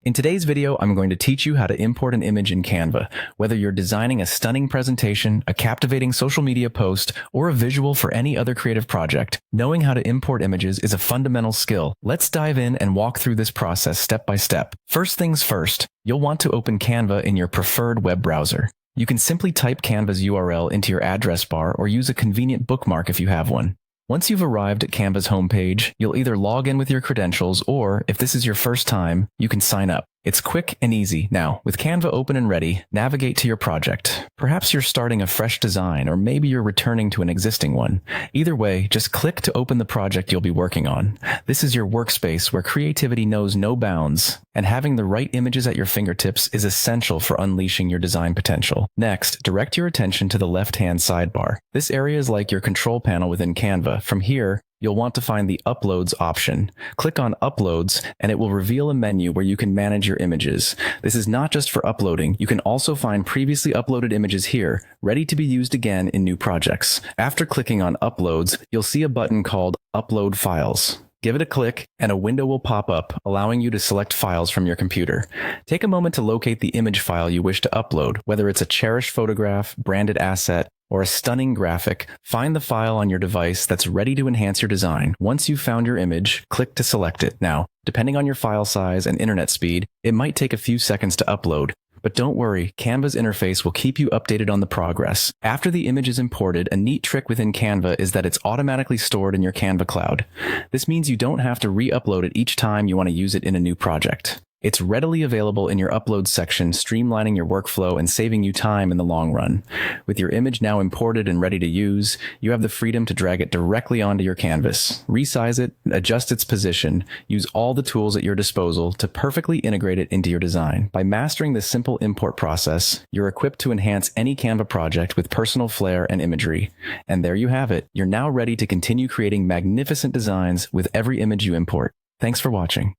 In today's video, I'm going to teach you how to import an image in Canva. Whether you're designing a stunning presentation, a captivating social media post, or a visual for any other creative project, knowing how to import images is a fundamental skill. Let's dive in and walk through this process step by step. First things first, you'll want to open Canva in your preferred web browser. You can simply type Canva's URL into your address bar or use a convenient bookmark if you have one. Once you've arrived at Canva's homepage, you'll either log in with your credentials or, if this is your first time, you can sign up. It's quick and easy. Now, with Canva open and ready, navigate to your project. Perhaps you're starting a fresh design, or maybe you're returning to an existing one. Either way, just click to open the project you'll be working on. This is your workspace where creativity knows no bounds, and having the right images at your fingertips is essential for unleashing your design potential. Next, direct your attention to the left-hand sidebar. This area is like your control panel within Canva. From here, you'll want to find the Uploads option. Click on Uploads, and it will reveal a menu where you can manage your images. This is not just for uploading. You can also find previously uploaded images here, ready to be used again in new projects. After clicking on Uploads, you'll see a button called Upload Files. Give it a click, and a window will pop up, allowing you to select files from your computer. Take a moment to locate the image file you wish to upload, whether it's a cherished photograph, branded asset, or a stunning graphic. Find the file on your device that's ready to enhance your design. Once you've found your image, click to select it. Now, depending on your file size and internet speed, it might take a few seconds to upload. But don't worry, Canva's interface will keep you updated on the progress. After the image is imported, a neat trick within Canva is that it's automatically stored in your Canva cloud. This means you don't have to re-upload it each time you want to use it in a new project. It's readily available in your Uploads section, streamlining your workflow and saving you time in the long run. With your image now imported and ready to use, you have the freedom to drag it directly onto your canvas, resize it, adjust its position, use all the tools at your disposal to perfectly integrate it into your design. By mastering this simple import process, you're equipped to enhance any Canva project with personal flair and imagery. And there you have it. You're now ready to continue creating magnificent designs with every image you import. Thanks for watching.